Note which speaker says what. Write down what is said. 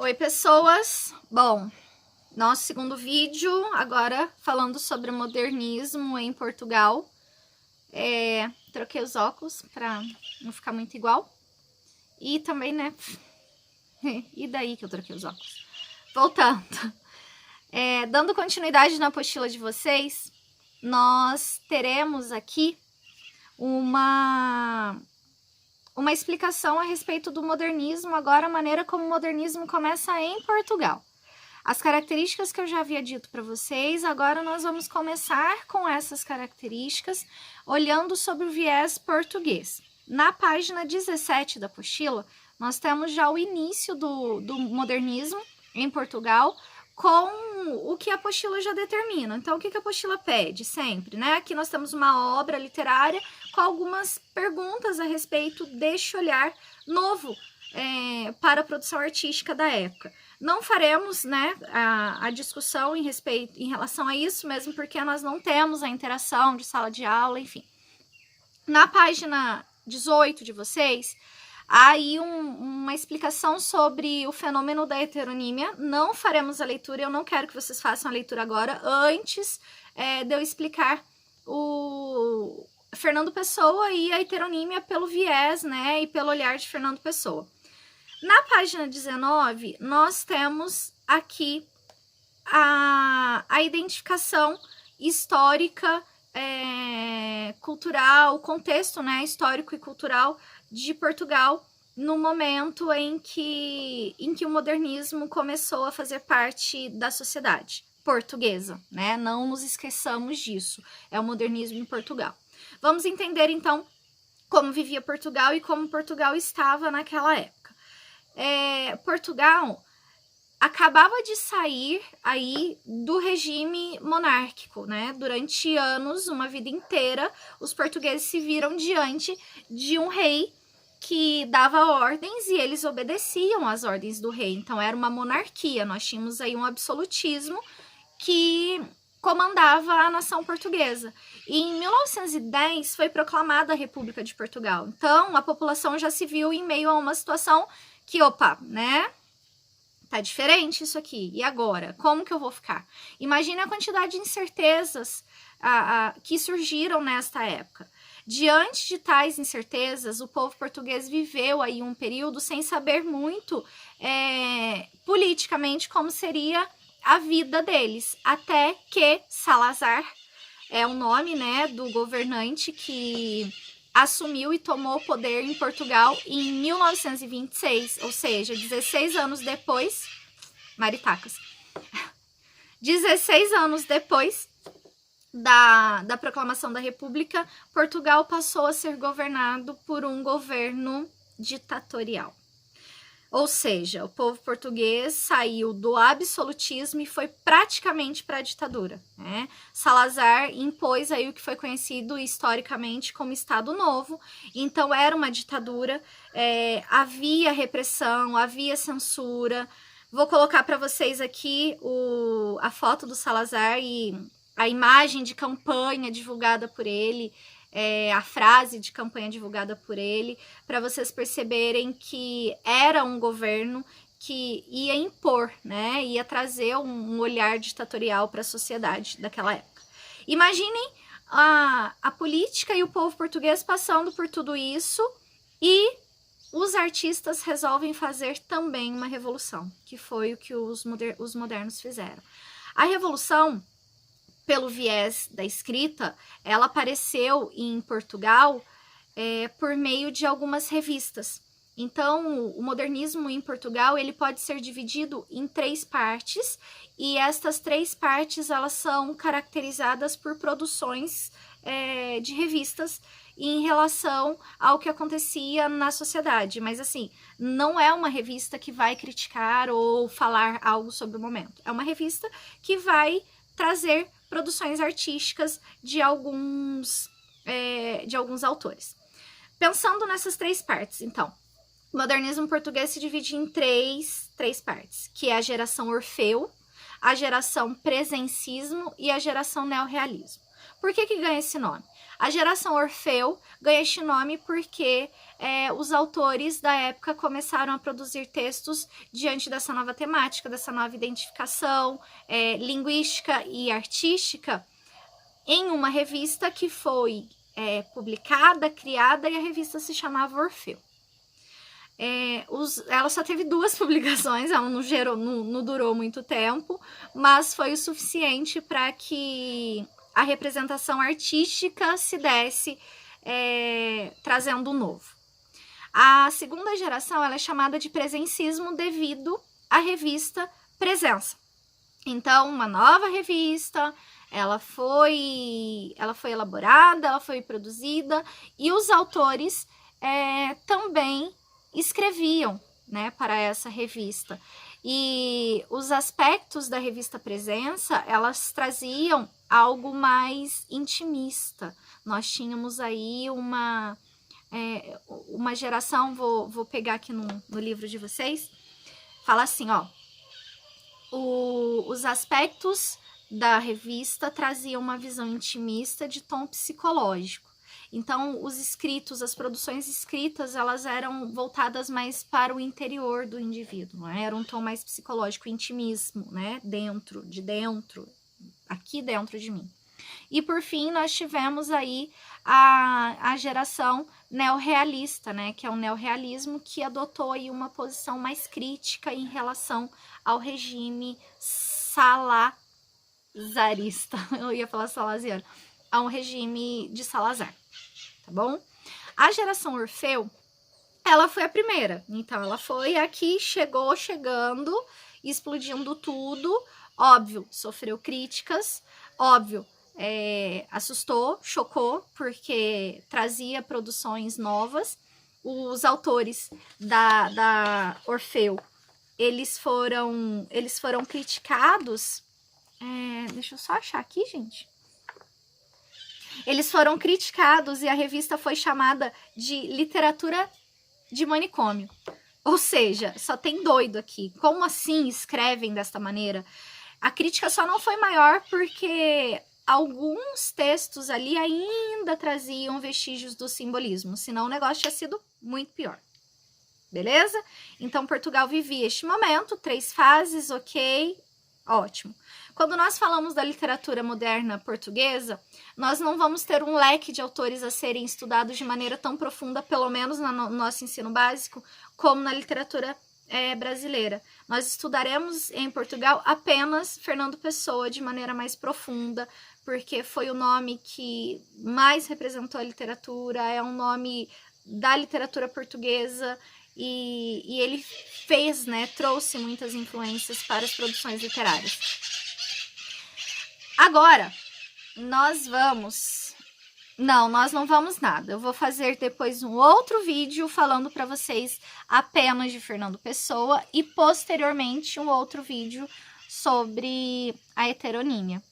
Speaker 1: Oi, pessoas! Bom, nosso segundo vídeo, agora falando sobre o modernismo em Portugal. Troquei os óculos para não ficar muito igual. E também, né? E daí que eu troquei os óculos? Voltando. Dando continuidade na apostila de vocês, nós teremos aqui uma explicação a respeito do modernismo, agora a maneira como o modernismo começa em Portugal. As características que eu já havia dito para vocês, agora nós vamos começar com essas características, olhando sobre o viés português. Na página 17 da apostila, nós temos já o início do modernismo em Portugal, com o que a apostila já determina. Então, o que a apostila pede sempre, né? Aqui nós temos uma obra literária com algumas perguntas a respeito deste olhar novo para a produção artística da época. Não faremos, né, a discussão em relação a isso, mesmo porque nós não temos a interação de sala de aula, enfim. Na página 18 de vocês, há aí uma explicação sobre o fenômeno da heteronímia. Não faremos a leitura, eu não quero que vocês façam a leitura agora, antes de eu explicar o Fernando Pessoa e a heteronímia pelo viés, né, e pelo olhar de Fernando Pessoa. Na página 19, nós temos aqui a identificação histórica, cultural, o contexto, né, histórico e cultural de Portugal no momento em que o modernismo começou a fazer parte da sociedade portuguesa, né? Não nos esqueçamos disso, é o modernismo em Portugal. Vamos entender, então, como vivia Portugal e como Portugal estava naquela época. Portugal acabava de sair aí do regime monárquico, né? Durante anos, uma vida inteira, os portugueses se viram diante de um rei que dava ordens e eles obedeciam às ordens do rei. Então, era uma monarquia. Nós tínhamos aí um absolutismo que comandava a nação portuguesa. E em 1910 foi proclamada a República de Portugal. Então, a população já se viu em meio a uma situação que, opa, né? Tá diferente isso aqui. E agora? Como que eu vou ficar? Imagine a quantidade de incertezas que surgiram nesta época. Diante de tais incertezas, o povo português viveu aí um período sem saber muito politicamente como seria a vida deles, até que Salazar é o nome, né, do governante que assumiu e tomou o poder em Portugal em 1926, ou seja, 16 anos depois, maritacas, 16 anos depois da proclamação da República, Portugal passou a ser governado por um governo ditatorial. Ou seja, o povo português saiu do absolutismo e foi praticamente para a ditadura, né? Salazar impôs aí o que foi conhecido historicamente como Estado Novo. Então, era uma ditadura, havia repressão, havia censura. Vou colocar para vocês aqui a foto do Salazar e a imagem de campanha divulgada por ele, a frase de campanha divulgada por ele, para vocês perceberem que era um governo que ia impor, né, ia trazer um olhar ditatorial para a sociedade daquela época. Imaginem a política e o povo português passando por tudo isso, e os artistas resolvem fazer também uma revolução, que foi o que os modernos fizeram. A revolução, pelo viés da escrita, ela apareceu em Portugal por meio de algumas revistas. Então, o modernismo em Portugal ele pode ser dividido em 3 partes, e estas 3 partes elas são caracterizadas por produções de revistas em relação ao que acontecia na sociedade. Mas, assim, não é uma revista que vai criticar ou falar algo sobre o momento. É uma revista que vai trazer produções artísticas de alguns autores. Pensando nessas 3 partes, então, o modernismo português se divide em três partes, que é a geração Orfeu, a geração Presencismo e a geração Neorrealismo. Por que ganha esse nome? A geração Orfeu ganha este nome porque os autores da época começaram a produzir textos diante dessa nova temática, dessa nova identificação linguística e artística, em uma revista que foi publicada, criada, e a revista se chamava Orfeu. Ela só teve 2 publicações, ela não durou muito tempo, mas foi o suficiente para que a representação artística se desse trazendo o novo. A segunda geração ela é chamada de presencismo devido à revista Presença. Então, uma nova revista, ela foi elaborada, ela foi produzida, e os autores também escreviam, né, para essa revista. E os aspectos da revista Presença, elas traziam algo mais intimista. Nós tínhamos aí uma geração, vou pegar aqui no livro de vocês, fala assim, ó, os aspectos da revista traziam uma visão intimista de tom psicológico. Então, os escritos, as produções escritas, elas eram voltadas mais para o interior do indivíduo, né? Era um tom mais psicológico, intimismo, né? Dentro, aqui dentro de mim. E, por fim, nós tivemos aí a geração neorrealista, né? Que é o neorrealismo, que adotou aí uma posição mais crítica em relação ao regime salazarista. Eu ia falar salesiano. A um regime de Salazar. Tá bom? A geração Orfeu, ela foi a primeira. Então, ela foi a que chegando, explodindo tudo. Óbvio, sofreu críticas. Óbvio, assustou, chocou, porque trazia produções novas. Os autores da Orfeu, eles foram criticados. Deixa eu só achar aqui, gente. Eles foram criticados e a revista foi chamada de literatura de manicômio. Ou seja, só tem doido aqui. Como assim escrevem desta maneira? A crítica só não foi maior porque alguns textos ali ainda traziam vestígios do simbolismo, senão o negócio tinha sido muito pior. Beleza? Então, Portugal vivia este momento, 3 fases, ok, ótimo. Quando nós falamos da literatura moderna portuguesa, nós não vamos ter um leque de autores a serem estudados de maneira tão profunda, pelo menos no nosso ensino básico, como na literatura brasileira. Nós estudaremos em Portugal apenas Fernando Pessoa de maneira mais profunda, porque foi o nome que mais representou a literatura, é um nome da literatura portuguesa, e ele fez, né, trouxe muitas influências para as produções literárias. Agora, nós não vamos nada. Eu vou fazer depois um outro vídeo falando para vocês apenas de Fernando Pessoa e posteriormente um outro vídeo sobre a heteronímia,